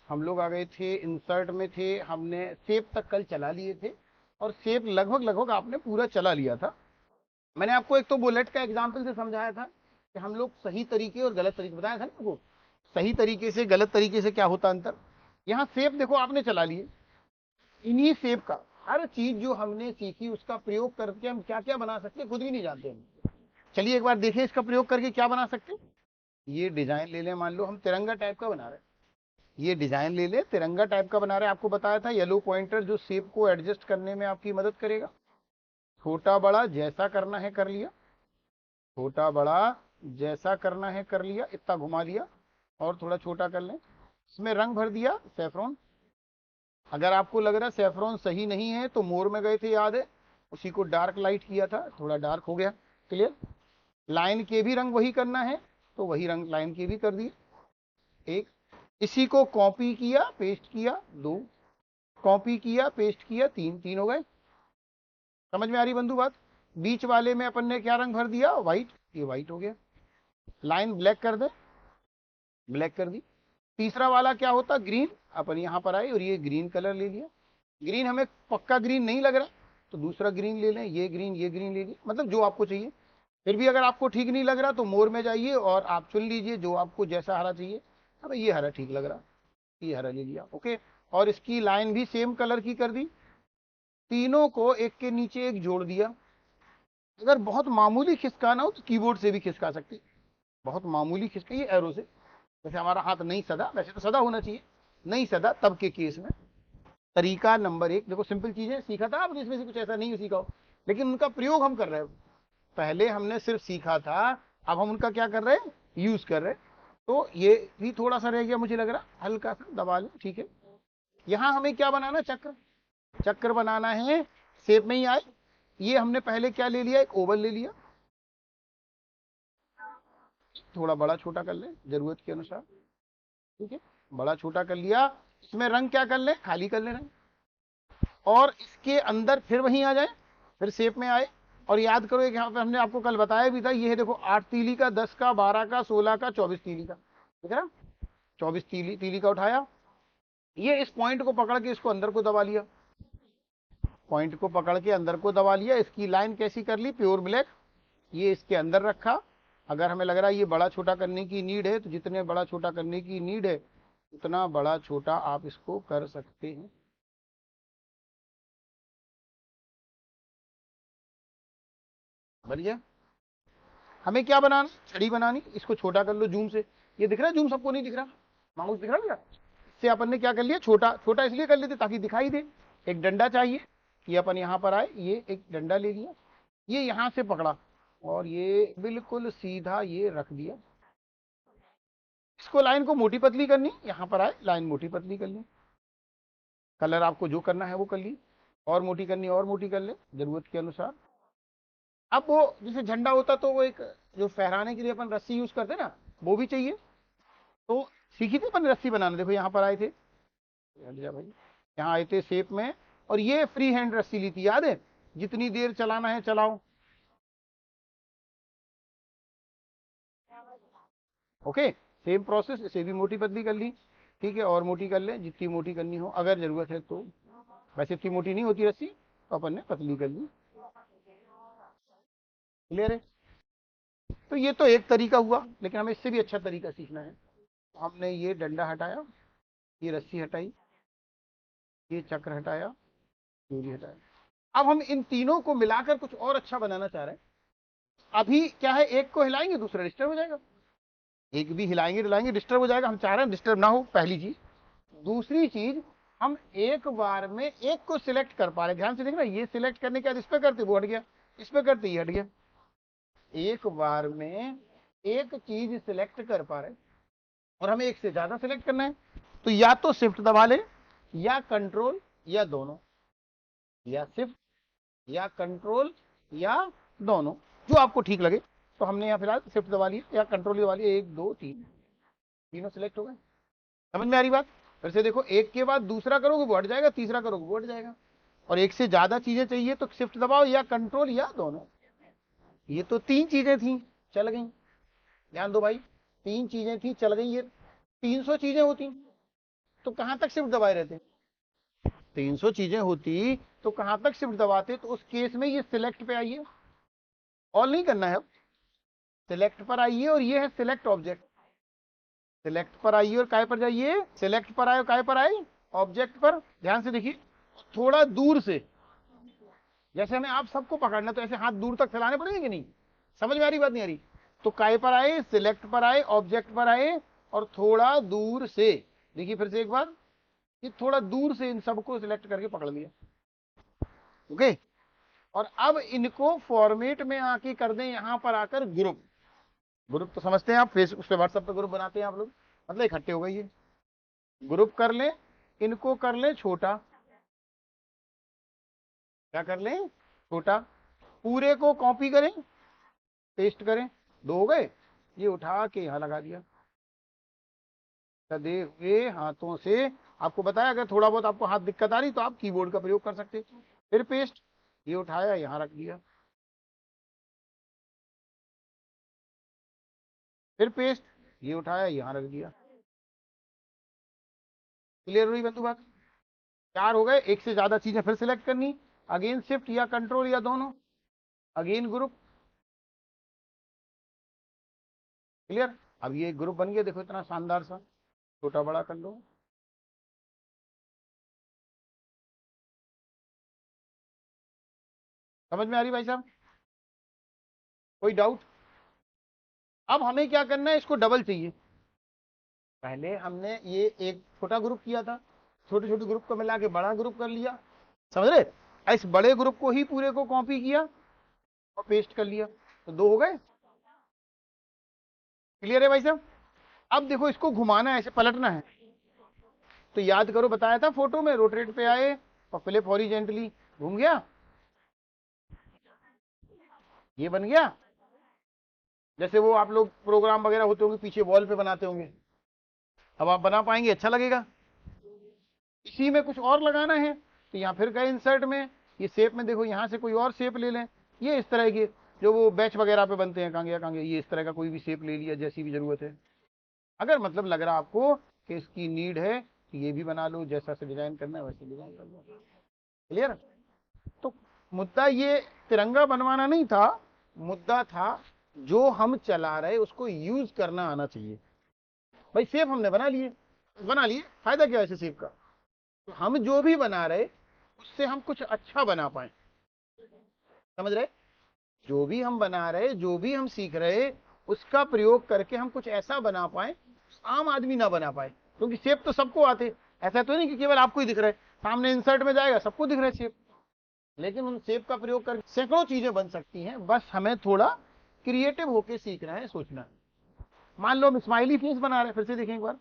हम लोग आ गए थे इंसर्ट में थे, हमने सेप तक कल चला लिए थे और सेप लगभग लगभग आपने पूरा चला लिया था। मैंने आपको एक तो बुलेट का एग्जाम्पल से समझाया था कि हम लोग सही तरीके और गलत तरीके बताया था ना आपको, सही तरीके से गलत तरीके से क्या होता अंतर। यहाँ सेप देखो आपने चला लिए, इन्हीं सेप का हर चीज जो हमने सीखी उसका प्रयोग करके हम क्या क्या बना सकते खुद भी नहीं जानते हम। चलिए एक बार देखें इसका प्रयोग करके क्या बना सकते। ये डिजाइन ले लें, मान लो हम तिरंगा टाइप का बना रहे हैं, ये डिजाइन ले ले तिरंगा टाइप का बना रहे हैं। आपको बताया था येलो पॉइंटर जो शेप को एडजस्ट करने में आपकी मदद करेगा। छोटा बड़ा जैसा करना है कर लिया, छोटा बड़ा जैसा करना है कर लिया, इतना घुमा लिया और थोड़ा छोटा कर लें। इसमें रंग भर दिया सैफरॉन। अगर आपको लग रहा है सैफरॉन सही नहीं है तो मोर में गए थे याद है, उसी को डार्क लाइट किया था, थोड़ा डार्क हो गया। क्लियर। लाइन के भी रंग वही करना है तो वही रंग लाइन के भी कर दिए। एक, इसी को कॉपी किया पेस्ट किया, दो, कॉपी किया पेस्ट किया, तीन, तीन हो गए। समझ में आ रही बंधु बात। बीच वाले में अपन ने क्या रंग भर दिया, व्हाइट, ये व्हाइट हो गया। लाइन ब्लैक कर दे, ब्लैक कर दी। तीसरा वाला क्या होता, ग्रीन, अपन यहां पर आए और ये ग्रीन कलर ले लिया। ग्रीन हमें पक्का ग्रीन नहीं लग रहा तो दूसरा ग्रीन ले लें, ये ग्रीन ले लीजिए, मतलब जो आपको चाहिए। फिर भी अगर आपको ठीक नहीं लग रहा तो मोर में जाइए और आप चुन लीजिए जो आपको जैसा हरा चाहिए। अब ये हरा ठीक लग रहा, ये हरा ले लिया, ओके। और इसकी लाइन भी सेम कलर की कर दी। तीनों को एक के नीचे एक जोड़ दिया। अगर बहुत मामूली खिसकाना हो तो कीबोर्ड से भी खिसका सकते, बहुत मामूली खिसकाइए एरो से। जैसे हमारा हाथ नहीं सदा, वैसे तो सदा होना चाहिए, नहीं सदा तब के केस में। तरीका नंबर एक, देखो सिंपल चीजें सीखा था आपने, इसमें से कुछ ऐसा नहीं सीखा हो, लेकिन उनका प्रयोग हम कर रहे हैं। पहले हमने सिर्फ सीखा था, अब हम उनका क्या कर रहे हैं, यूज कर रहे हैं। तो ये भी थोड़ा सा रह गया मुझे लग रहा, हल्का सा दबा लें, ठीक है। यहां हमें क्या बनाना, चक्र, चक्र बनाना है। शेप में ही आए, ये हमने पहले क्या ले लिया, एक ओवल ले लिया। थोड़ा बड़ा छोटा कर लें जरूरत के अनुसार, ठीक है, बड़ा छोटा कर लिया। इसमें रंग क्या कर लें, खाली कर लें रंग, और इसके अंदर फिर वहीं आ जाए, फिर शेप में आए। और याद करो यहाँ पे हमने आपको कल बताया भी था, ये है देखो 8 तीली का, 10 का, 12 का, 16 का, 24 तीली का, ठीक है ना। 24 तीली, तीली का उठाया, ये इस पॉइंट को पकड़ के इसको अंदर को दबा लिया, पॉइंट को पकड़ के अंदर को दबा लिया। इसकी लाइन कैसी कर ली, प्योर ब्लैक, ये इसके अंदर रखा। अगर हमें लग रहा है ये बड़ा छोटा करने की नीड है तो जितने बड़ा छोटा करने की नीड है उतना बड़ा छोटा आप इसको कर सकते हैं। बन गया। हमें क्या बनाना, छड़ी बनानी, इसको छोटा कर लो जूम से। ये दिख रहा है जूम, सबको नहीं दिख रहा, माउस दिख रहा है क्या। इससे अपन ने क्या कर लिया, छोटा, छोटा इसलिए कर लेते ताकि दिखाई दे। एक डंडा चाहिए, ये अपन यहां पर आए, ये एक डंडा ले लिया, ये यहां से पकड़ा और ये बिल्कुल सीधा ये रख दिया। इसको लाइन को मोटी पतली करनी, यहां पर आए लाइन मोटी पतली कर ली। कलर आपको जो करना है वो कर ली, और मोटी करनी और मोटी कर ले जरूरत के अनुसार। अब वो जैसे झंडा होता तो वो एक जो फहराने के लिए अपन रस्सी यूज करते ना, वो भी चाहिए। तो सीखी थी अपन रस्सी बनाना, देखो यहाँ पर आए थे, भाई यहाँ आए थे शेप में, और ये फ्री हैंड रस्सी ली थी याद है, जितनी देर चलाना है चलाओ, ओके। सेम प्रोसेस, इसे भी मोटी पतली कर ली, ठीक है, और मोटी कर ले जितनी मोटी करनी हो अगर जरूरत है तो। वैसे इतनी मोटी नहीं होती रस्सी तो अपन ने पतली कर ली। क्लियर है। तो ये तो एक तरीका हुआ, लेकिन हमें इससे भी अच्छा तरीका सीखना है। हमने ये डंडा हटाया, ये रस्सी हटाई, ये चक्र हटाया, चूड़ी हटाया। अब हम इन तीनों को मिलाकर कुछ और अच्छा बनाना चाह रहे हैं। अभी क्या है, एक को हिलाएंगे दूसरा डिस्टर्ब हो जाएगा, एक भी हिलाएंगे हिलाएंगे डिस्टर्ब हो जाएगा, हम चाह रहे हैं डिस्टर्ब ना हो, पहली चीज। दूसरी चीज, हम एक बार में एक को सिलेक्ट कर पा रहे, ध्यान से देखना, ये सिलेक्ट करने के बाद इस पे करते वो हट गया, इस पे करते ये हट गया। एक बार में एक चीज सिलेक्ट कर पा रहे और हमें एक से ज्यादा सिलेक्ट करना है, तो या तो शिफ्ट दबा ले, या कंट्रोल, या दोनों, या शिफ्ट, या कंट्रोल, या दोनों, जो आपको ठीक लगे। तो हमने यहाँ फिलहाल शिफ्ट दबा लिया या कंट्रोल दबा लिया, एक दो तीन, तीनों सिलेक्ट हो गए। समझ में आ रही बात। फिर से देखो, एक के बाद दूसरा करोगे वो हट जाएगा, तीसरा करोगे वो हट जाएगा। और एक से ज्यादा चीजें चाहिए तो शिफ्ट दबाओ या कंट्रोल या दोनों। ये तो तीन चीजें थी, चल गई। ध्यान दो भाई, तीन चीजें थी चल गई, ये 300 चीजें होती, तो कहां तक शिफ्ट दबाए रहते? 300 चीजें होती तो कहां तक शिफ्ट दबाते? तो उस केस में ये सिलेक्ट पे आइए, ऑल नहीं करना है, अब सिलेक्ट पर आइए और ये है सिलेक्ट ऑब्जेक्ट। सिलेक्ट पर आइए और काय पर जाइए? सिलेक्ट पर आए और काय पर आए? ऑब्जेक्ट पर। ध्यान से देखिए, थोड़ा दूर से, जैसे हमें आप सबको पकड़ना तो ऐसे हाथ दूर तक फैलाने पड़ेंगे कि नहीं? समझ में आ रही बात, नहीं आ रही? तो काय पर आए? सिलेक्ट पर आए, ऑब्जेक्ट पर आए और थोड़ा दूर से, देखिए फिर से एक बार, ये थोड़ा दूर से इन सबको सिलेक्ट करके पकड़ लिया। ओके, और अब इनको फॉर्मेट में आके कर दें यहां पर आकर ग्रुप। ग्रुप तो समझते हैं आप, फेसबुक उस पे व्हाट्सएप पे ग्रुप बनाते हैं आप लोग, मतलब इकट्ठे हो गए ये। ग्रुप कर लें, इनको कर लें छोटा, क्या कर लें? छोटा। पूरे को कॉपी करें, पेस्ट करें, दो हो गए। ये उठा के यहां लगा दिया, सदे हुए हाथों से। आपको बताया अगर थोड़ा बहुत आपको हाथ दिक्कत आ रही तो आप कीबोर्ड का प्रयोग कर सकते। फिर पेस्ट, ये उठाया यहां रख दिया, फिर पेस्ट, ये उठाया यहां रख दिया। क्लियर हुई बंधु बात? चार हो गए। एक से ज्यादा चीजें फिर सिलेक्ट करनी, अगेन शिफ्ट या कंट्रोल या दोनों, अगेन ग्रुप। क्लियर? अब ये ग्रुप बन गया, देखो इतना शानदार सा। छोटा बड़ा कर लो। समझ में आ रही भाई साहब? कोई डाउट? अब हमें क्या करना है, इसको डबल चाहिए। पहले हमने ये एक छोटा ग्रुप किया था, छोटे छोटे ग्रुप को मिला के बड़ा ग्रुप कर लिया, समझ रहे? इस बड़े ग्रुप को ही पूरे को कॉपी किया और पेस्ट कर लिया, तो दो हो गए। क्लियर है भाई साहब? अब देखो इसको घुमाना है, ऐसे पलटना है। तो याद करो, बताया था फोटो में, रोटेट पे आए और फ्लिप हॉरिजेंटली, घूम गया, ये बन गया। जैसे वो आप लोग प्रोग्राम वगैरह होते होंगे पीछे वॉल पे बनाते होंगे, अब आप बना पाएंगे, अच्छा लगेगा। इसी में कुछ और लगाना है तो यहाँ फिर गए इंसर्ट में, ये शेप में देखो, यहाँ से कोई और शेप ले लें। ये इस तरह के जो वो बैच वगैरह पे बनते हैं, कांगे कांगे, ये इस तरह का कोई भी शेप ले लिया, जैसी भी जरूरत है। अगर मतलब लग रहा आपको कि इसकी नीड है कि ये भी बना लो, जैसा से डिजाइन करना है वैसे डिजाइन कर लो। क्लियर? तो मुद्दा ये तिरंगा बनवाना नहीं था, मुद्दा था जो हम चला रहे उसको यूज करना आना चाहिए। भाई सेफ हमने बना लिए, फायदा क्या है इसे सेफ का? तो हम जो भी बना रहे उससे हम कुछ अच्छा बना पाए, समझ रहे? जो भी हम बना रहे, जो भी हम सीख रहे, उसका प्रयोग करके हम कुछ ऐसा बना पाए आम आदमी ना बना पाए। क्योंकि शेप तो सबको आते, ऐसा तो नहीं कि केवल आपको ही दिख रहा है। सामने इंसर्ट में जाएगा सबको दिख रहा है शेप, लेकिन उन शेप का प्रयोग करके सैकड़ों चीजें बन सकती हैं। बस हमें थोड़ा क्रिएटिव होके सीखना है, सोचना है। मान लो हम स्माइली फेस बना रहे हैं, फिर से देखें एक बार,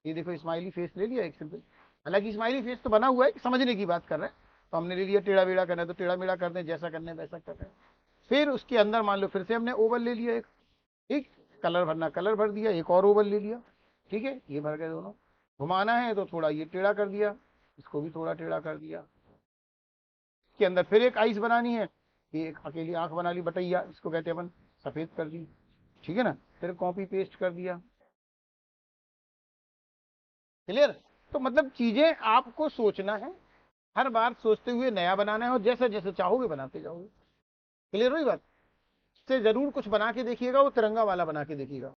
ये देखो स्माइली फेस ले लिया एक सिंपल। हालांकि स्माइली फेस तो बना हुआ है, समझने की बात कर रहे हैं, तो हमने ले लिया। टेढ़ा बेड़ा करना है तो टेढ़ा बेड़ा कर दें, जैसा करना है वैसा कर रहे हैं। फिर उसके अंदर मान लो फिर से हमने ओवल ले लिया एक, ठीक, कलर भरना कलर भर दिया, एक और ओवल ले लिया, ठीक है, ये भर गए दोनों। घुमाना है तो थोड़ा ये टेढ़ा कर दिया, इसको भी थोड़ा टेढ़ा कर दिया। इसके अंदर फिर एक आइस बनानी है, ये एक अकेली आंख बना ली, बटैया इसको कहते हैं अपन, सफेद कर दी, ठीक है ना, फिर कॉपी पेस्ट कर दिया। क्लियर? तो मतलब चीजें आपको सोचना है, हर बार सोचते हुए नया बनाना है, और जैसे जैसे चाहोगे बनाते जाओगे। क्लियर हुई बात? से जरूर कुछ बना के देखिएगा, वो तिरंगा वाला बना के देखिएगा।